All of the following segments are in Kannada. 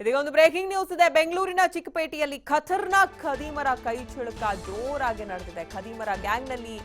ಇದೀಗ ಒಂದು ಬ್ರೇಕಿಂಗ್ ನ್ಯೂಸ್ ಇದೆ. ಬೆಂಗಳೂರಿನ ಚಿಕ್ಕಪೇಟೆಯಲ್ಲಿ ಖತರ್ನಾಕ್ ಖದೀಮರ ಕೈಚಳಕ ಜೋರಾಗಿ ನಡೆದಿದೆ. ಖದೀಮರ ಗ್ಯಾಂಗ್ನಲ್ಲಿ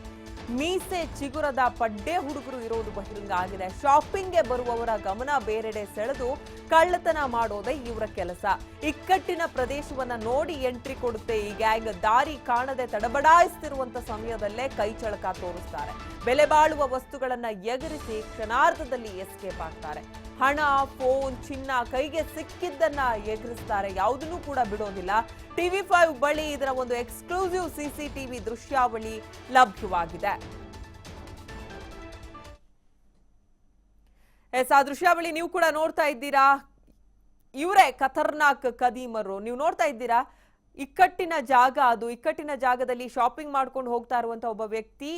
ಮೀಸೆ ಚಿಗುರದ ಪಡ್ಡೆ ಹುಡುಗರು ಇರೋದು ಬಹಿರಂಗ ಆಗಿದೆ. ಶಾಪಿಂಗ್ಗೆ ಬರುವವರ ಗಮನ ಬೇರೆಡೆ ಸೆಳೆದು ಕಳ್ಳತನ ಮಾಡೋದೇ ಇವರ ಕೆಲಸ. ಇಕ್ಕಟ್ಟಿನ ಪ್ರದೇಶವನ್ನ ನೋಡಿ ಎಂಟ್ರಿ ಕೊಡುತ್ತೆ ಈ ಗ್ಯಾಂಗ್. ದಾರಿ ಕಾಣದೆ ತಡಬಡಾಯಿಸುತ್ತಿರುವಂತ ಸಮಯದಲ್ಲೇ ಕೈಚಳಕ ತೋರಿಸ್ತಾರೆ. ಬೆಲೆ ಬಾಳುವ ವಸ್ತುಗಳನ್ನ ಎಗರಿಸಿ ಕ್ಷಣಾರ್ಧದಲ್ಲಿ ಎಸ್ಕೇಪ್ ಆಗ್ತಾರೆ. ಹಣ, ಫೋನ್, ಚಿನ್ನ ಕೈಗೆ ಸಿಕ್ಕಿದ್ದನ್ನ ಎಗರಿಸ್ತಾರೆ. ಯಾವುದನ್ನೂ ಕೂಡ ಬಿಡೋದಿಲ್ಲ. TV5 ಬಳಿ ಇದರ ಒಂದು ಎಕ್ಸ್ಕ್ಲೂಸಿವ್ CCTV ದೃಶ್ಯಾವಳಿ ಲಭ್ಯವಾಗಿದೆ. ಆ ದೃಶ್ಯಾವಳಿ ನೀವು ಕೂಡ ನೋಡ್ತಾ ಇದ್ದೀರಾ. ಇವರೇ ಖತರ್ನಾಕ್ ಖದೀಮರು. ನೀವು ನೋಡ್ತಾ ಇದ್ದೀರಾ, ಇಕ್ಕಟ್ಟಿನ ಜಾಗ ಅದು. ಇಕ್ಕಟ್ಟಿನ ಜಾಗದಲ್ಲಿ ಶಾಪಿಂಗ್ ಮಾಡ್ಕೊಂಡು ಹೋಗ್ತಾ ಇರುವಂತ ಒಬ್ಬ ವ್ಯಕ್ತಿ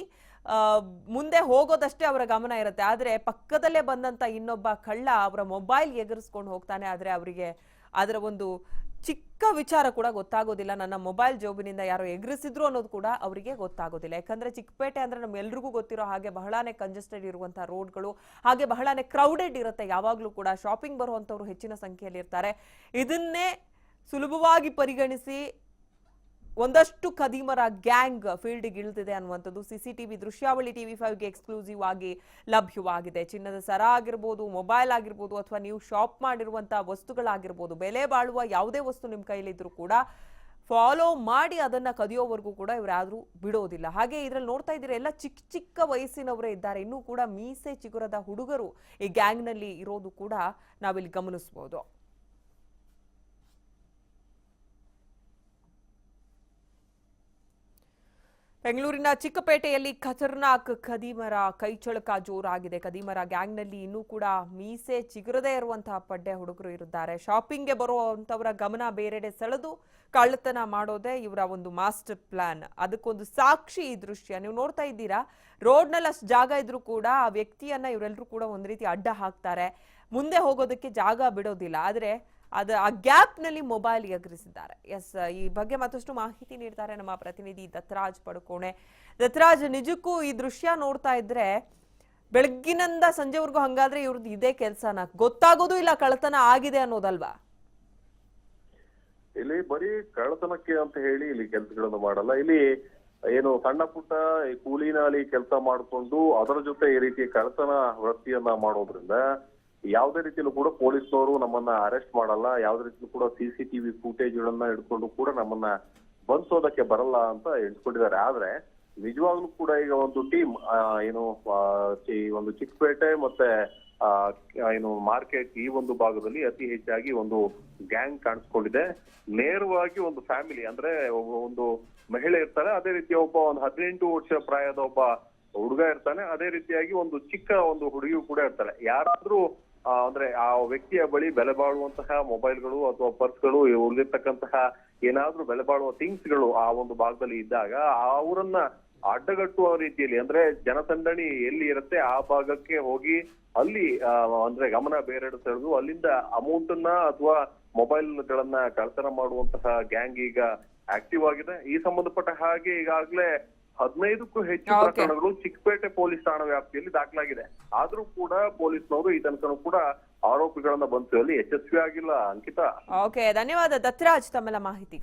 ಮುಂದೆ ಹೋಗೋದಷ್ಟೇ ಅವರ ಗಮನ ಇರುತ್ತೆ. ಆದ್ರೆ ಪಕ್ಕದಲ್ಲೇ ಬಂದಂತ ಇನ್ನೊಬ್ಬ ಕಳ್ಳ ಅವರ ಮೊಬೈಲ್ ಎಗರಿಸ್ಕೊಂಡು ಹೋಗ್ತಾನೆ. ಆದ್ರೆ ಅವರಿಗೆ ಅದರ ಒಂದು ಚಿಕ್ಕ ವಿಚಾರ ಕೂಡ ಗೊತ್ತಾಗೋದಿಲ್ಲ. ನನ್ನ ಮೊಬೈಲ್ ಜೋಬಿನಿಂದ ಯಾರೋ ಎಗರಿಸಿದ್ರು ಅನ್ನೋದು ಕೂಡ ಅವರಿಗೆ ಗೊತ್ತಾಗೋದಿಲ್ಲ. ಯಾಕಂದ್ರೆ ಚಿಕ್ಕಪೇಟೆ ಅಂದ್ರೆ ನಮ್ಗೆಲ್ರಿಗೂ ಗೊತ್ತಿರೋ ಹಾಗೆ ಬಹಳಾನೇ ಕಂಜೆಸ್ಟೆಡ್ ಇರುವಂತಹ ರೋಡ್ಗಳು, ಹಾಗೆ ಬಹಳಾನೇ ಕ್ರೌಡೆಡ್ ಇರುತ್ತೆ. ಯಾವಾಗ್ಲೂ ಕೂಡ ಶಾಪಿಂಗ್ ಬರುವಂತವ್ರು ಹೆಚ್ಚಿನ ಸಂಖ್ಯೆಯಲ್ಲಿ ಇರ್ತಾರೆ. ಇದನ್ನೇ ಸುಲಭವಾಗಿ ಪರಿಗಣಿಸಿ ಒಂದಷ್ಟು ಖದೀಮರ ಗ್ಯಾಂಗ್ ಫೀಲ್ಡ್ಗೆ ಇಳಿದಿದೆ ಅನ್ನುವಂಥದ್ದು CCTV ದೃಶ್ಯಾವಳಿ TV5ಗೆ ಎಕ್ಸ್ಕ್ಲೂಸಿವ್ ಆಗಿ ಲಭ್ಯವಾಗಿದೆ. ಚಿನ್ನದ ಸರ ಆಗಿರ್ಬೋದು, ಮೊಬೈಲ್ ಆಗಿರ್ಬೋದು, ಅಥವಾ ನೀವು ಶಾಪ್ ಮಾಡಿರುವಂತಹ ವಸ್ತುಗಳಾಗಿರ್ಬೋದು, ಬೆಲೆ ಬಾಳುವ ಯಾವುದೇ ವಸ್ತು ನಿಮ್ಮ ಕೈಲಿದ್ರು ಕೂಡ ಫಾಲೋ ಮಾಡಿ ಅದನ್ನ ಕದಿಯೋವರೆಗೂ ಕೂಡ ಇವರಾದ್ರೂ ಬಿಡೋದಿಲ್ಲ. ಹಾಗೆ ಇದ್ರಲ್ಲಿ ನೋಡ್ತಾ ಇದ್ದೀರಾ, ಎಲ್ಲ ಚಿಕ್ಕ ಚಿಕ್ಕ ವಯಸ್ಸಿನವರೇ ಇದ್ದಾರೆ. ಇನ್ನೂ ಕೂಡ ಮೀಸೆ ಚಿಗುರದ ಹುಡುಗರು ಈ ಗ್ಯಾಂಗ್ನಲ್ಲಿ ಇರೋದು ಕೂಡ ನಾವಿಲ್ಲಿ ಗಮನಿಸಬಹುದು. ಬೆಂಗಳೂರಿನ ಚಿಕ್ಕಪೇಟೆಯಲ್ಲಿ ಖತರ್ನಾಕ್ ಖದೀಮರ ಕೈಚಳಕ ಜೋರಾಗಿದೆ. ಖದೀಮರ ಗ್ಯಾಂಗ್ನಲ್ಲಿ ಇನ್ನೂ ಕೂಡ ಮೀಸೆ ಚಿಗುರದೇ ಇರುವಂತಹ ಪಡ್ಡೆ ಹುಡುಗರು ಇರುತ್ತಾರೆ. ಶಾಪಿಂಗ್ಗೆ ಬರುವಂತವರ ಗಮನ ಬೇರೆಡೆ ಸೆಳೆದು ಕಳ್ಳತನ ಮಾಡೋದೇ ಇವರ ಒಂದು ಮಾಸ್ಟರ್ ಪ್ಲಾನ್. ಅದಕ್ಕೊಂದು ಸಾಕ್ಷಿ ಈ ದೃಶ್ಯ. ನೀವು ನೋಡ್ತಾ ಇದ್ದೀರಾ, ರೋಡ್ನಲ್ಲಿ ಅಷ್ಟು ಜಾಗ ಇದ್ರೂ ಕೂಡ ಆ ವ್ಯಕ್ತಿಯನ್ನ ಇವರೆಲ್ಲರೂ ಕೂಡ ಒಂದು ರೀತಿ ಅಡ್ಡ ಹಾಕ್ತಾರೆ. ಮುಂದೆ ಹೋಗೋದಕ್ಕೆ ಜಾಗ ಬಿಡೋದಿಲ್ಲ. ಆದ್ರೆ ಆ ಗ್ಯಾಪ್ ನಲ್ಲಿ ಮೊಬೈಲ್ ಎಗರಿಸಿದ್ದಾರೆ. ಈ ಬಗ್ಗೆ ಮತ್ತಷ್ಟು ಮಾಹಿತಿ ನೀಡ್ತಾರೆ ನಮ್ಮ ಪ್ರತಿನಿಧಿ ದತ್ತರಾಜ್ ಪಡುಕೋಣೆ. ದತ್ತರಾಜ್, ನಿಜಕ್ಕೂ ಈ ದೃಶ್ಯ ನೋಡ್ತಾ ಇದ್ರೆ ಬೆಳಗ್ಗಿನಿಂದ ಸಂಜೆವರೆಗೂ ಹಂಗಾದ್ರೆ ಇವ್ರದ್ದು ಇದೇ ಕೆಲ್ಸನ? ಗೊತ್ತಾಗೋದು ಇಲ್ಲ ಕಳ್ಳತನ ಆಗಿದೆ ಅನ್ನೋದಲ್ವಾ? ಇಲ್ಲಿ ಬರೀ ಕಳ್ಳತನಕ್ಕೆ ಅಂತ ಹೇಳಿ ಇಲ್ಲಿ ಕೆಲಸಗಳನ್ನು ಮಾಡಲ್ಲ. ಇಲ್ಲಿ ಏನು ಸಣ್ಣ ಪುಟ್ಟ ಕೂಲಿನಲ್ಲಿ ಕೆಲಸ ಮಾಡಿಕೊಂಡು ಅದರ ಜೊತೆ ಈ ರೀತಿ ಕಳ್ಳತನ ವೃತ್ತಿಯನ್ನ ಮಾಡೋದ್ರಿಂದ ಯಾವುದೇ ರೀತಿಯಲ್ಲೂ ಕೂಡ ಪೊಲೀಸ್ನವರು ನಮ್ಮನ್ನ ಅರೆಸ್ಟ್ ಮಾಡಲ್ಲ. ಯಾವುದೇ ರೀತಿಯಲ್ಲೂ ಕೂಡ CCTV ಫೂಟೇಜ್ ಗಳನ್ನ ಹಿಡ್ಕೊಂಡು ಕೂಡ ನಮ್ಮನ್ನ ಬಂಧಿಸೋದಕ್ಕೆ ಬರಲ್ಲ ಅಂತ ಎಣಿಸ್ಕೊಂಡಿದ್ದಾರೆ. ಆದ್ರೆ ನಿಜವಾಗ್ಲೂ ಕೂಡ ಈಗ ಒಂದು ಟೀಮ್ ಏನು ಒಂದು ಚಿಕ್ಕಪೇಟೆ ಮತ್ತೆ ಏನು ಮಾರ್ಕೆಟ್ ಈ ಒಂದು ಭಾಗದಲ್ಲಿ ಅತಿ ಹೆಚ್ಚಾಗಿ ಒಂದು ಗ್ಯಾಂಗ್ ಕಾಣಿಸ್ಕೊಂಡಿದೆ. ನೇರವಾಗಿ ಒಂದು ಫ್ಯಾಮಿಲಿ ಅಂದ್ರೆ ಒಂದು ಮಹಿಳೆ ಇರ್ತಾರೆ, ಅದೇ ರೀತಿ ಒಬ್ಬ ಒಂದು 18 ವರ್ಷ ಪ್ರಾಯದ ಒಬ್ಬ ಹುಡುಗ ಇರ್ತಾನೆ, ಅದೇ ರೀತಿಯಾಗಿ ಒಂದು ಚಿಕ್ಕ ಒಂದು ಹುಡುಗಿಯು ಕೂಡ ಇರ್ತಾರೆ. ಯಾರಾದ್ರೂ ಅಂದ್ರೆ ಆ ವ್ಯಕ್ತಿಯ ಬಳಿ ಬೆಲೆ ಬಾಳುವಂತಹ ಮೊಬೈಲ್ಗಳು ಅಥವಾ ಪರ್ಸ್ಗಳು, ಉಳಿದಿರ್ತಕ್ಕಂತಹ ಏನಾದ್ರೂ ಬೆಲೆ ಬಾಳುವ ಥಿಂಗ್ಸ್ ಗಳು ಆ ಒಂದು ಭಾಗದಲ್ಲಿ ಇದ್ದಾಗ ಅವರನ್ನ ಅಡ್ಡಗಟ್ಟುವ ರೀತಿಯಲ್ಲಿ, ಅಂದ್ರೆ ಜನಸಂದಣಿ ಎಲ್ಲಿ ಇರುತ್ತೆ ಆ ಭಾಗಕ್ಕೆ ಹೋಗಿ ಅಲ್ಲಿ ಅಂದ್ರೆ ಗಮನ ಬೇರೆಡೆ ಸೆಳೆದು ಅಲ್ಲಿಂದ ಅಮೌಂಟ್ ಅನ್ನ ಅಥವಾ ಮೊಬೈಲ್ ಗಳನ್ನ ಕಳ್ಳತನ ಮಾಡುವಂತಹ ಗ್ಯಾಂಗ್ ಈಗ ಆಕ್ಟಿವ್ ಆಗಿದೆ. ಈ ಸಂಬಂಧಪಟ್ಟ ಹಾಗೆ ಈಗಾಗಲೇ 15ಕ್ಕೂ ಹೆಚ್ಚು ಪ್ರಕರಣಗಳು ಚಿಕ್ಕಪೇಟೆ ಪೊಲೀಸ್ ಠಾಣಾ ವ್ಯಾಪ್ತಿಯಲ್ಲಿ ದಾಖಲಾಗಿದೆ. ಆದ್ರೂ ಕೂಡ ಪೊಲೀಸ್ನವರು ಈ ತನಕ ಕೂಡ ಆರೋಪಿಗಳನ್ನ ಬಂಧಿಸುವಲ್ಲಿ ಯಶಸ್ವಿ ಆಗಿಲ್ಲ. ಅಂಕಿತಾ, ಧನ್ಯವಾದ ದತ್ತರಾಜ್ ತಮ್ಮೆಲ್ಲ ಮಾಹಿತಿಗಾಗಿ.